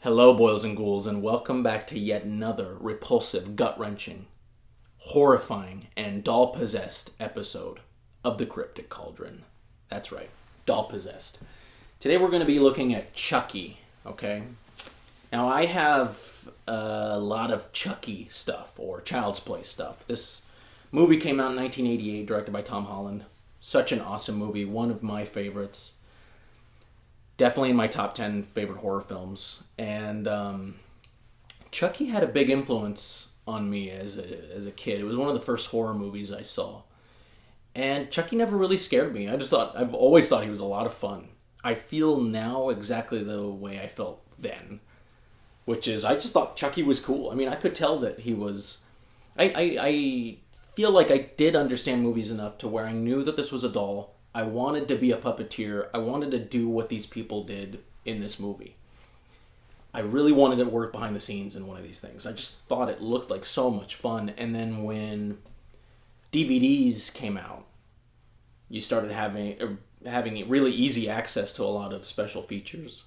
Hello, boils and ghouls, and welcome back to yet another repulsive, gut-wrenching, horrifying, and doll-possessed episode of the Cryptic Cauldron. That's right, doll-possessed. Today we're going to be looking at Chucky, okay? Now, I have a lot of Chucky stuff, or Child's Play stuff. This movie came out in 1988, directed by Tom Holland. Such an awesome movie, one of my favorites. Definitely in my top 10 favorite horror films. And Chucky had a big influence on me as a kid. It was one of the first horror movies I saw. And Chucky never really scared me. I've always thought he was a lot of fun. I feel now exactly the way I felt then. Which is, I just thought Chucky was cool. I mean, I could tell that he was... I feel like I did understand movies enough to where I knew that this was a doll. I wanted to be a puppeteer. I wanted to do what these people did in this movie. I really wanted to work behind the scenes in one of these things. I just thought it looked like so much fun. And then when DVDs came out, you started having really easy access to a lot of special features,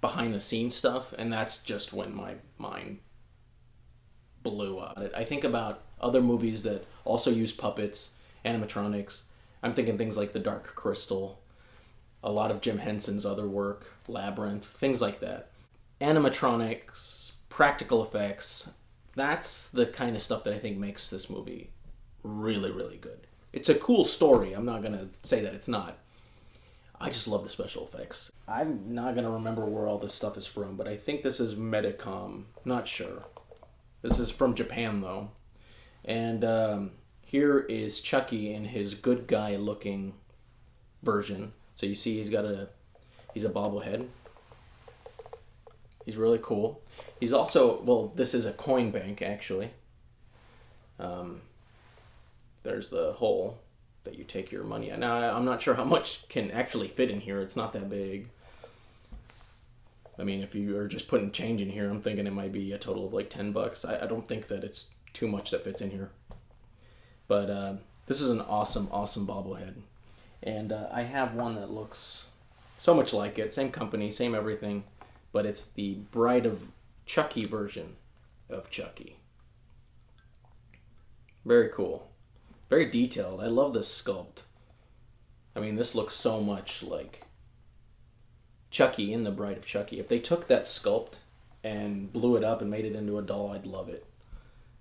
behind the scenes stuff, and that's just when my mind blew up. I think about other movies that also use puppets, animatronics. I'm thinking things like The Dark Crystal, a lot of Jim Henson's other work, Labyrinth, things like that. Animatronics, practical effects, that's the kind of stuff that I think makes this movie really, really good. It's a cool story. I'm not going to say that it's not. I just love the special effects. I'm not going to remember where all this stuff is from, but I think this is Metacom. Not sure. This is from Japan, though. And here is Chucky in his good guy looking version. So you see he's a bobblehead. He's really cool. He's also, well, this is a coin bank actually. There's the hole that you take your money at. Now I'm not sure how much can actually fit in here. It's not that big. I mean, if you are just putting change in here, I'm thinking it might be a total of like $10. I don't think that it's too much that fits in here. But this is an awesome, awesome bobblehead. And I have one that looks so much like it. Same company, same everything. But it's the Bride of Chucky version of Chucky. Very cool. Very detailed. I love this sculpt. I mean, this looks so much like Chucky in the Bride of Chucky. If they took that sculpt and blew it up and made it into a doll, I'd love it.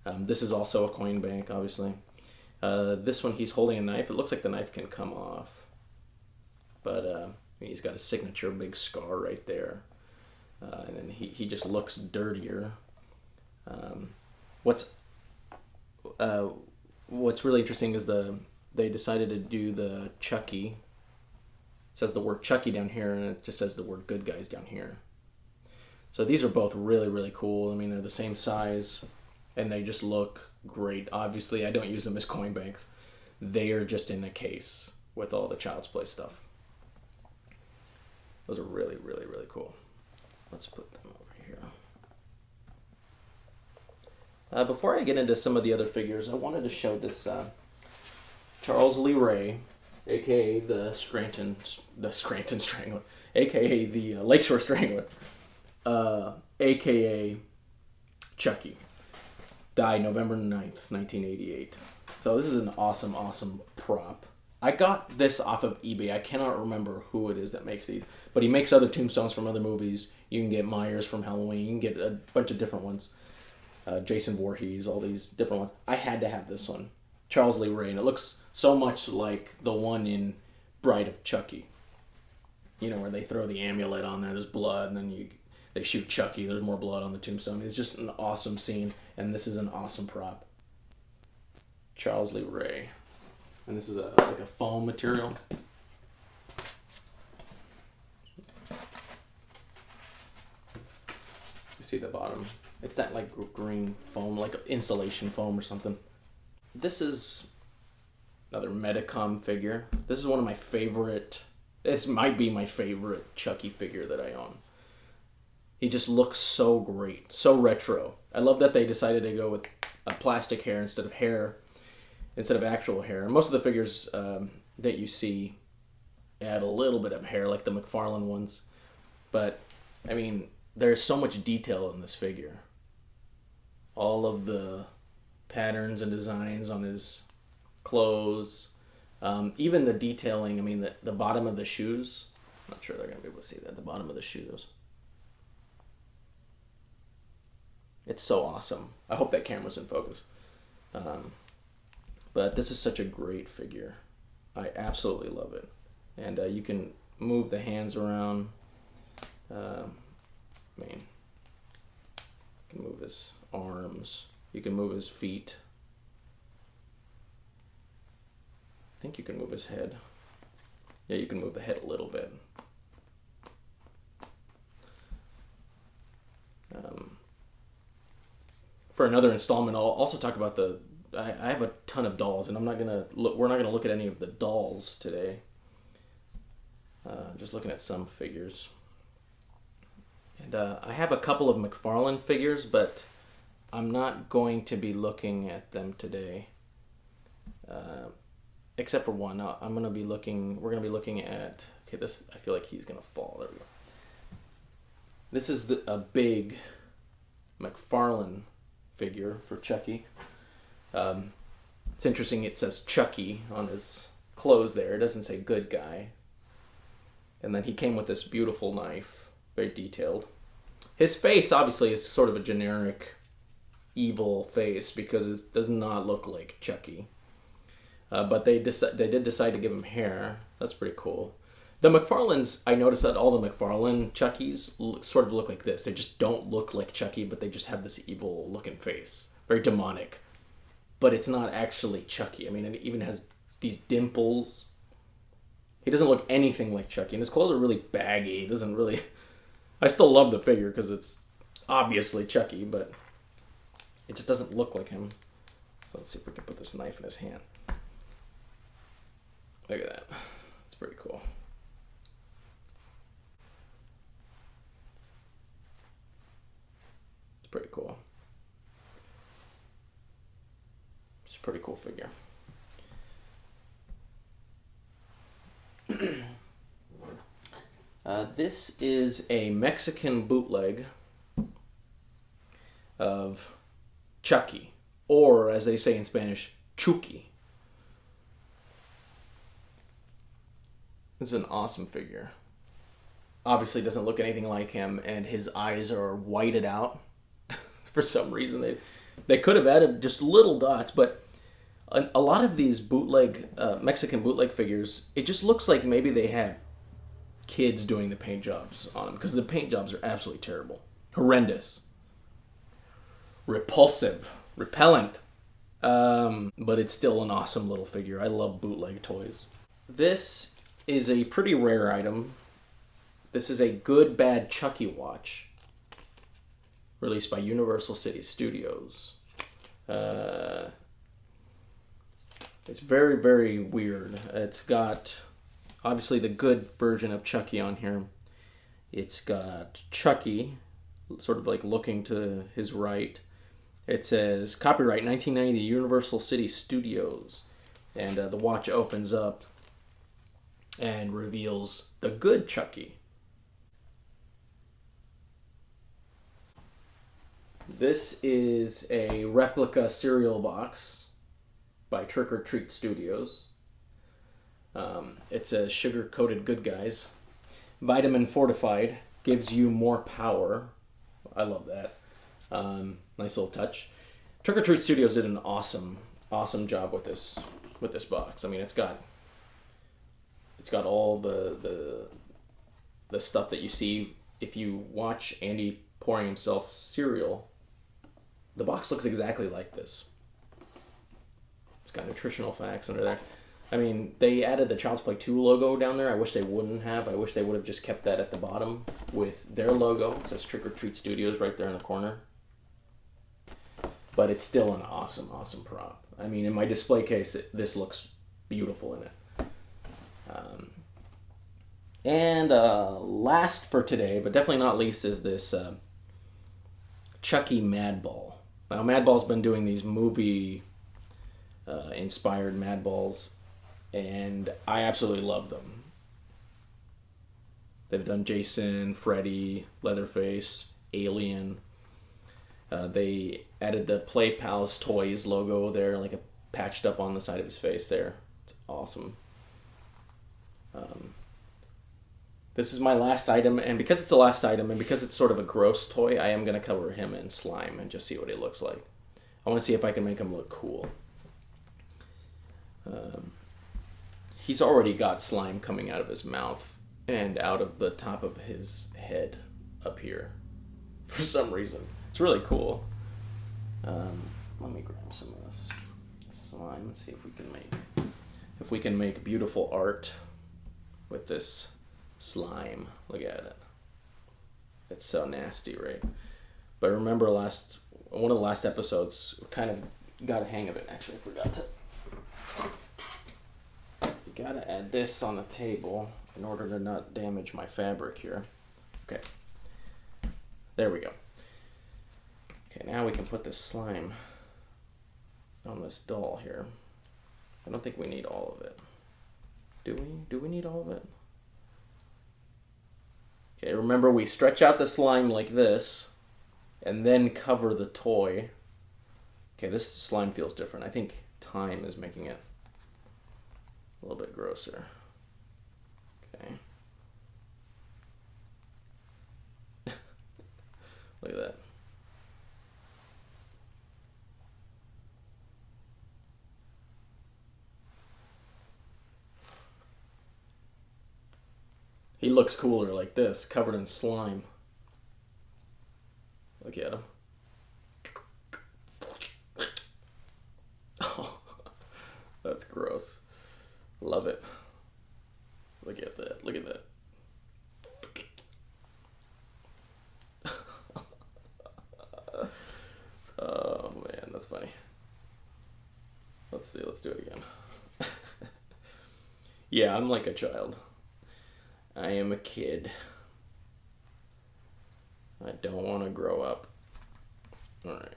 This is also a coin bank, obviously. This one, he's holding a knife. It looks like the knife can come off. But he's got a signature big scar right there. And then he just looks dirtier. What's really interesting is they decided to do the Chucky. It says the word Chucky down here, and it just says the word good guys down here. So these are both really, really cool. I mean, they're the same size, and they just look great. Obviously, I don't use them as coin banks. They are just in a case with all the Child's Play stuff. Those are really, really, really cool. Let's put them over here. Before I get into some of the other figures, I wanted to show this Charles Lee Ray, a.k.a. the Scranton Strangler, a.k.a. the Lakeshore Strangler, a.k.a. Chucky. Died November 9th, 1988. So this is an awesome, awesome prop. I got this off of eBay. I cannot remember who it is that makes these. But he makes other tombstones from other movies. You can get Myers from Halloween. You can get a bunch of different ones. Jason Voorhees, all these different ones. I had to have this one. Charles Lee Ray. And it looks so much like the one in Bride of Chucky. You know, where they throw the amulet on there. There's blood, and then they shoot Chucky. There's more blood on the tombstone. It's just an awesome scene, and this is an awesome prop. Charles Lee Ray. And this is like a foam material. You see the bottom. It's that like green foam, like insulation foam or something. This is another Metacom figure. This is one of my favorite... This might be my favorite Chucky figure that I own. He just looks so great, so retro. I love that they decided to go with a plastic hair instead of actual hair. Most of the figures that you see add a little bit of hair, like the McFarlane ones. But, I mean, there's so much detail in this figure. All of the patterns and designs on his clothes, even the detailing. I mean, the bottom of the shoes. I'm not sure they're going to be able to see that. The bottom of the shoes. It's so awesome. I hope that camera's in focus. But this is such a great figure. I absolutely love it. And you can move the hands around. I mean, you can move his arms. You can move his feet. I think you can move his head. Yeah, you can move the head a little bit. For another installment, I'll also talk about I have a ton of dolls, and we're not gonna look at any of the dolls today. Just looking at some figures. And I have a couple of McFarlane figures, but I'm not going to be looking at them today. Except for one. We're gonna be looking at, okay, this, I feel like he's gonna fall. There we go. This is a big McFarlane figure for Chucky. It's interesting, it says Chucky on his clothes there. It doesn't say good guy. And then he came with this beautiful knife, very detailed. His face obviously is sort of a generic evil face because it does not look like Chucky. But they did decide to give him hair. That's pretty cool. The McFarlanes, I noticed that all the McFarlane Chuckies sort of look like this. They just don't look like Chucky, but they just have this evil looking face. Very demonic. But it's not actually Chucky. I mean, it even has these dimples. He doesn't look anything like Chucky. And his clothes are really baggy. He doesn't really... I still love the figure because it's obviously Chucky, but it just doesn't look like him. So let's see if we can put this knife in his hand. Look at that. It's pretty cool. It's pretty cool. It's a pretty cool figure. This is a Mexican bootleg of Chucky, or as they say in Spanish, Chucky. This is an awesome figure. Obviously doesn't look anything like him, and his eyes are whited out for some reason. They could have added just little dots, but a lot of these bootleg Mexican bootleg figures, it just looks like maybe they have kids doing the paint jobs on them, because the paint jobs are absolutely terrible, horrendous, repulsive, repellent. But it's still an awesome little figure. I love bootleg toys. This is a pretty rare item. This is a Good Bad Chucky Watch, released by Universal City Studios. It's very, very weird. It's got, obviously, the good version of Chucky on here. It's got Chucky, sort of like looking to his right. It says, copyright 1990, Universal City Studios. And the watch opens up and reveals the good Chucky. This is a replica cereal box by Trick or Treat Studios. It says sugar-coated good guys. Vitamin fortified, gives you more power. I love that. Nice little touch. Trick or Treat Studios did an awesome job with this box. I mean, it's got all the stuff that you see if you watch Andy pouring himself cereal. The box looks exactly like this. It's got nutritional facts under there. I mean, they added the Child's Play 2 logo down there. I wish they wouldn't have. I wish they would have just kept that at the bottom with their logo. It says Trick or Treat Studios right there in the corner. But it's still an awesome prop. I mean, in my display case, this looks beautiful in it. And last for today, but definitely not least, is this Chucky Madball. Now, Madball's been doing these movie-inspired Madballs, and I absolutely love them. They've done Jason, Freddy, Leatherface, Alien. They added the Play Pals Toys logo there, like a patched up on the side of his face there. It's awesome. This is my last item, and because it's the last item, and because it's sort of a gross toy, I am going to cover him in slime and just see what he looks like. I want to see if I can make him look cool. He's already got slime coming out of his mouth and out of the top of his head up here for some reason. It's really cool. Let me grab some of this slime and see if we can make beautiful art with this slime. Look at it. It's so nasty, right? But remember one of the last episodes, we kind of got a hang of it. Actually, I forgot to. You gotta add this on the table in order to not damage my fabric here. Okay. There we go. Okay, now we can put this slime on this doll here. I don't think we need all of it. Do we? Do we need all of it? Okay, remember we stretch out the slime like this and then cover the toy. Okay, this slime feels different. I think time is making it a little bit grosser. Okay. Look at that. He looks cooler like this, covered in slime. Look at him. Oh, that's gross. Love it. Look at that. Look at that. Oh man, that's funny. Let's see. Let's do it again. Yeah, I'm like a child. I am a kid. I don't want to grow up. Alright.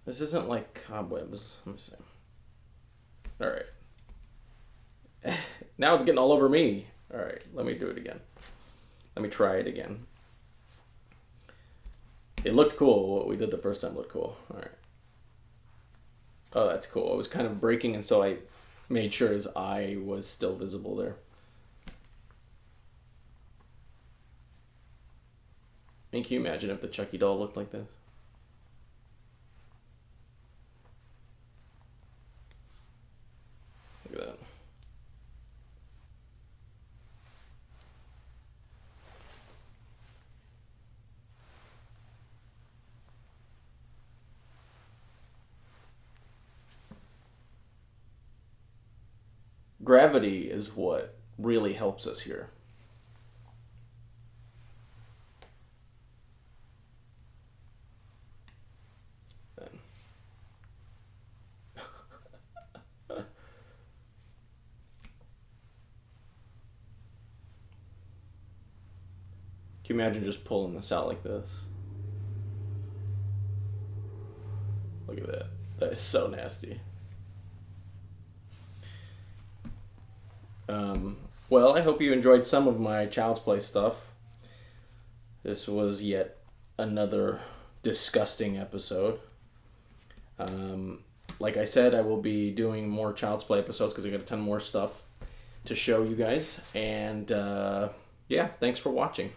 This isn't like cobwebs. Let me see. Alright. Now it's getting all over me. Alright, let me do it again. Let me try it again. It looked cool. What we did the first time looked cool. Alright. Oh, that's cool. It was kind of breaking, and so I made sure his eye was still visible there. And can you imagine if the Chucky doll looked like this? Look at that. Gravity is what really helps us here. Can you imagine just pulling this out like this? Look at that. That is so nasty. Well, I hope you enjoyed some of my Child's Play stuff. This was yet another disgusting episode. Like I said, I will be doing more Child's Play episodes because I got a ton more stuff to show you guys. And yeah, thanks for watching.